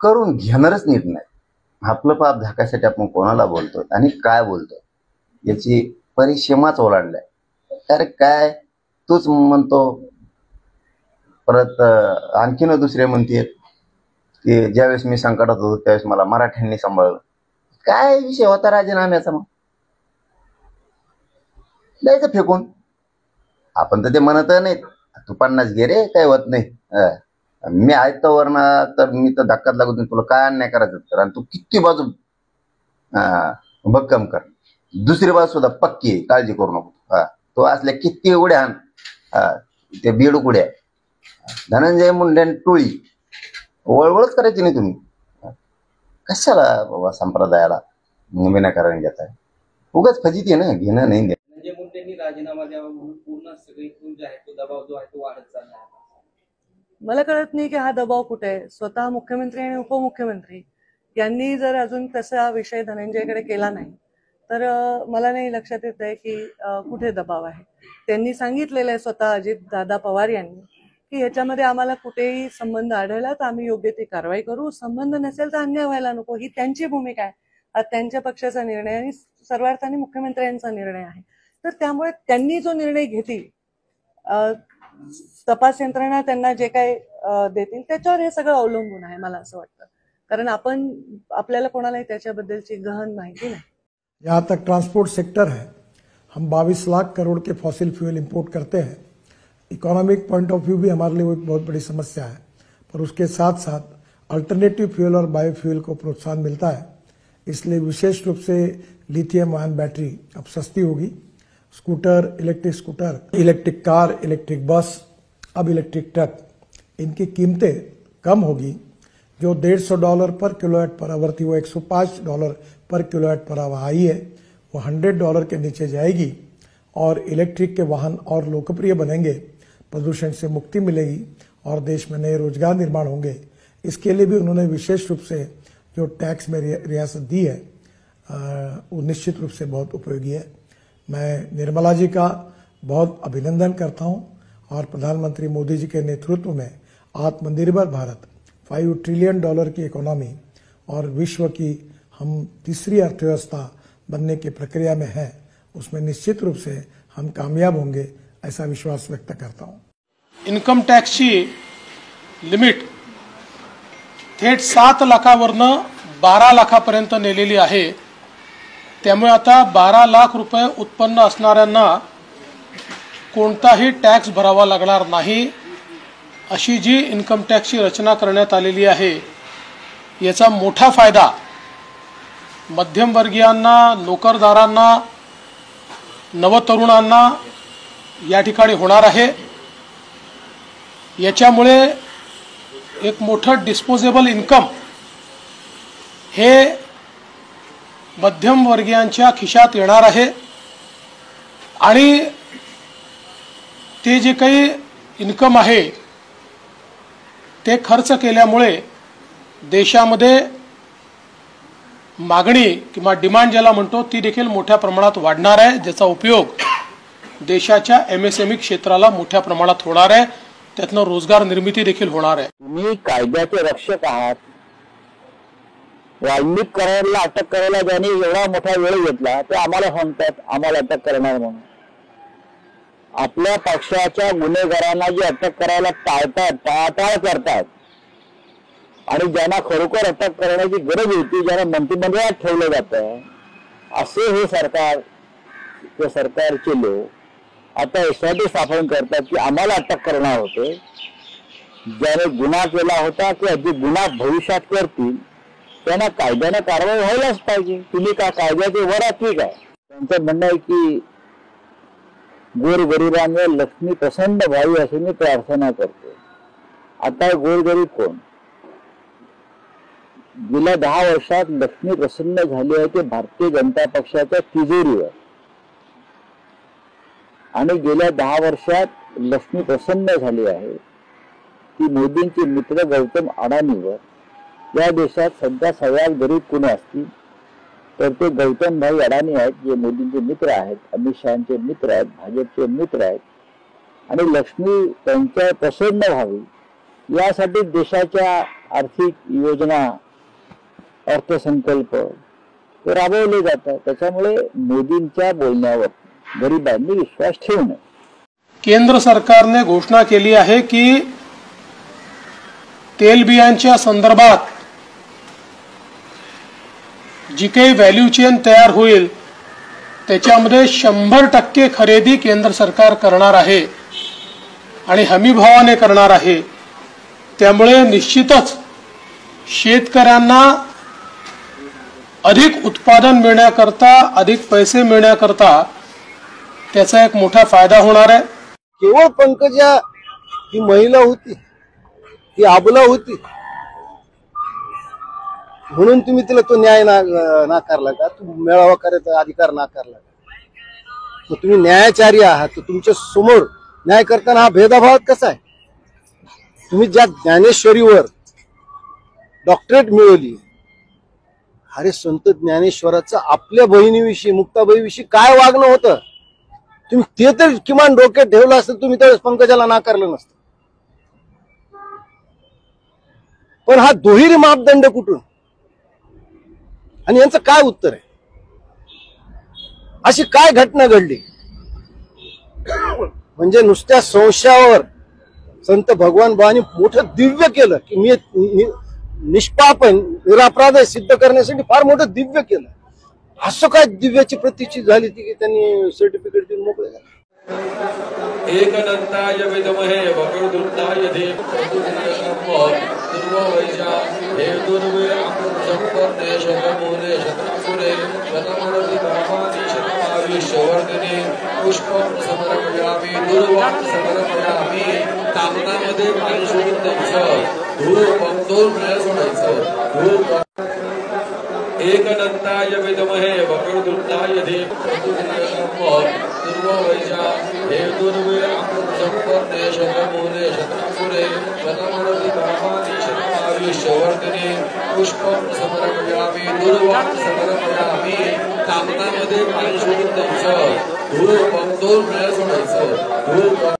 करून घेणारच निर्णय. आपलं पाप झाकायसाठी आपण कोणाला बोलतोय आणि काय बोलतोय याची परिसीमाच ओलांडलाय. अरे काय तूच म्हणतो, परत आणखीन दुसरे म्हणते की ज्यावेळेस मी संकटात होतो त्यावेळेस मला मराठ्यांनी सांभाळलं. काय विषय होता राजीनाम्याचा? मग द्यायचं फेकून. आपण तर ते म्हणत नाहीत तू 50 घे रे काय होत नाही. मी आहे तर ना, तर मी तर धक्काच लागू दे, तुला काय अन्याय करायचं तर, आणि तू किती बाजू भक्कम कर. दुसरी बाजू सुद्धा पक्की आहे, काळजी करू नको. तो असल्या किती उड्या आण, ते बेडूक उड्या. धनंजय मुंडे टोळी वळवळच करायची नाही तुम्ही. कशाला बाबा संप्रदायाला विनाकारण घेताय? उगाच फजिती आहे ना, घेणं नाही. धनंजय मुंडेंनी राजीनामा द्यावा म्हणून पूर्ण सगळीकडून जो आहे तो दबाव जो आहे तो वाढत चालला आहे. मला कळत नाही की हा दबाव कुठे आहे. स्वतः मुख्यमंत्री आणि उपमुख्यमंत्री यांनी जर अजून तसा विषय धनंजयकडे केला नाही तर मला नाही लक्षात येत आहे की कुठे दबाव आहे. त्यांनी सांगितलेलं आहे स्वतः अजित दादा पवार यांनी की ह्याच्यामध्ये आम्हाला कुठेही संबंध आढळला तर आम्ही योग्य ती कारवाई करू, संबंध नसेल तर अन्याय व्हायला नको. ही त्यांची भूमिका आहे, हा त्यांच्या पक्षाचा निर्णय आणि सर्वार्थाने मुख्यमंत्र्यांचा निर्णय आहे. तर त्यामुळे त्यांनी जो निर्णय घेतील, तपास यंत्रणा त्यांना जे काय देतील त्याच्यावर हे सगळं अवलंबून आहे मला असं वाटतं. कारण आपल्याला कोणालाही त्याच्याबद्दलची गहन माहिती नाही. यहाँ तक ट्रांसपोर्ट सेक्टर है, हम 22 लाख करोड़ के फॉसिल फ्यूल इंपोर्ट करते हैं. इकोनॉमिक पॉइंट ऑफ व्यू भी हमारे लिए एक बहुत बड़ी समस्या है, पर उसके साथ साथ अल्टरनेटिव फ्यूल और बायोफ्यूल को प्रोत्साहन मिलता है. इसलिए विशेष रूप से लिथियम आयन बैटरी अब सस्ती होगी. Scooter, electric car, electric bus, अब इलेक्ट्रिक ट्रक, इनकी कीमतें कम होगी. जो $150 पर किलोवाट पर आवर थी वो $105 पर किलोवाट पर आवर आई है, वो $100 के नीचे जाएगी. और इलेक्ट्रिक के वाहन और लोकप्रिय बनेंगे, प्रदूषण से मुक्ति मिलेगी और देश में नए रोजगार निर्माण होंगे. इसके लिए भी उन्होंने विशेष रूप से जो टैक्स में रियासत दी है वो निश्चित रूप से बहुत उपयोगी है. मैं निर्मला जी का बहुत अभिनंदन करता हूं और प्रधानमंत्री मोदी जी के नेतृत्व में आत्मनिर्भर भारत, $5 ट्रिलियन की इकोनॉमी और विश्व की हम तीसरी अर्थव्यवस्था बनने की प्रक्रिया में है, उसमें निश्चित रूप से हम कामयाब होंगे ऐसा विश्वास व्यक्त करता हूं. इन्कम टॅक्सची लिमिट थेट 7 लाखावरनं 12 लाखापर्यंत नेलेली आहे. त्यामुळे आता 12 लाख रुपये उत्पन्न असणाऱ्यांना कोणताही टॅक्स भरावा लागणार नाही, अशी जी इन्कम टॅक्सची रचना करण्यात आलेली आहे. याचा मोठा फायदा मध्यमवर्गीयांना, नोकरदारांना, नवतरुणांना या ठिकाणी होणार आहे. याच्यामुळे एक मोठं डिस्पोजेबल इन्कम हे मध्यमवर्गीयांच्या खिशात येणार आहे आणि ते जे काही इन्कम आहे ते खर्च केल्यामुळे देशामध्ये मागणी किंवा डिमांड ज्याला म्हणतो ती देखील मोठ्या प्रमाणात वाढणार आहे, ज्याचा उपयोग देशाच्या MSME क्षेत्राला मोठ्या प्रमाणात होणार आहे. त्यातनं रोजगार निर्मिती देखील होणार आहे. तुम्ही कायद्याचे रक्षक आहात. वाल्मिक करायला अटक करायला ज्यांनी एवढा मोठा वेळ घेतला ते आम्हाला सांगतात आम्हाला अटक करणार म्हणून. आपल्या पक्षाच्या गुन्हेगारांना जे अटक करायला टाळाटाळ करतात आणि ज्यांना खरोखर अटक करण्याची गरज होती, ज्यांना मंत्रिमंडळात ठेवलं जातं, असे हे सरकारचे लोक आता यासाठी स्थापन करतात की आम्हाला अटक करणार होते. ज्याने गुन्हा केला होता किंवा जे गुन्हा भविष्यात करतील त्यांना कायद्याने कारवाई व्हायलाच पाहिजे. तुम्ही का कायद्याचे वर आहात की काय? त्यांचं म्हणणं आहे की गोरगरिबांवर लक्ष्मी प्रसन्न व्हावी अशी मी प्रार्थना करतो. आता गोरगरीब कोण? गेल्या 10 वर्षात लक्ष्मी प्रसन्न झाली आहे ते भारतीय जनता पक्षाच्या तिजोरीवर, आणि गेल्या 10 वर्षात लक्ष्मी प्रसन्न झाली आहे ती मोदींचे मित्र गौतम अडाणीवर. या देशात सध्या सगळ्यात गरीब कोणी असतील तर ते गौतम भाई अडाणी आहेत, जे मोदींचे मित्र आहेत, अमित शहाचे मित्र आहेत, भाजपचे मित्र आहेत. आणि लक्ष्मी त्यांच्या प्रसन्न व्हावी यासाठी देशाच्या आर्थिक योजना, अर्थसंकल्प ते राबवले जातात. त्याच्यामुळे मोदींच्या बोलण्यावर गरिबांनी विश्वास ठेवू नये. केंद्र सरकारने घोषणा केली आहे की तेलबियांच्या संदर्भात जी काही व्हॅल्यू चेन तयार होईल त्याच्यामध्ये 100% खरेदी केंद्र सरकार करणार आहे आणि हमीभावाने करणार आहे. त्यामुळे निश्चितच शेतकऱ्यांना अधिक उत्पादन मिळण्याकरता, अधिक पैसे मिळण्याकरता त्याचा एक मोठा फायदा होणार आहे. केवळ पंकजा ही महिला होती, ती अबला होती म्हणून तुम्ही तिला तो न्याय नाकारला का? तुम्ही मेळावा करायचा अधिकार नाकारला का? मग तुम्ही न्यायाचारी आहात, तर तुमच्या समोर न्याय करताना हा भेदाभाव कसा आहे? तुम्ही ज्या ज्ञानेश्वरीवर डॉक्टरेट मिळवली, अरे संत ज्ञानेश्वराचं आपल्या बहिणीविषयी, मुक्ताबाईविषयी काय वागणं होतं? तुम्ही ते तर किमान डोक्यात ठेवलं असतं, तुम्ही त्यावेळेस पंकजाला नाकारलं नसतं. पण हा दुहेरी मापदंड कुठून आणि यांचं काय उत्तर आहे? अशी काय घटना घडली? म्हणजे नुसत्या संशयावर संत भगवान बाबांनी मोठं दिव्य केलं की मी निष्पाप आहे, निरापराध आहे सिद्ध करण्यासाठी फार मोठं दिव्य केलं. असं काय दिव्याची प्रतीची झाली ती की त्यांनी सर्टिफिकेट देऊन मोकळे झाले. एकदंताय विद्महे वक्रतुंडाय धीमहि तन्नो वैशा हे दुर्वीर संपन्ने शतमूले शतपुरे वनमनसि कामानि शतमाविश्वर्धिने पुष्पं समर्पयामि दुर्वां समर्पयामि. कामनामध्ये पाणी सोडून द्यायचं, धूप 2 वेळा सोडायचं. धूप एकदंताय विद्महे वक्रतुंडाय धीमहि तन्नो वैशा हे दुर्वीर संपन्ने शतमूले शतपुरे वनमनसि कामानि शतमाविश्वर्धिने पुष्पं समर्पयामि दुर्वां समर्पयामि. कामनामध्ये पाणी सोडून द्यायचं, धूप 2 वेळा सोडायचं. धूप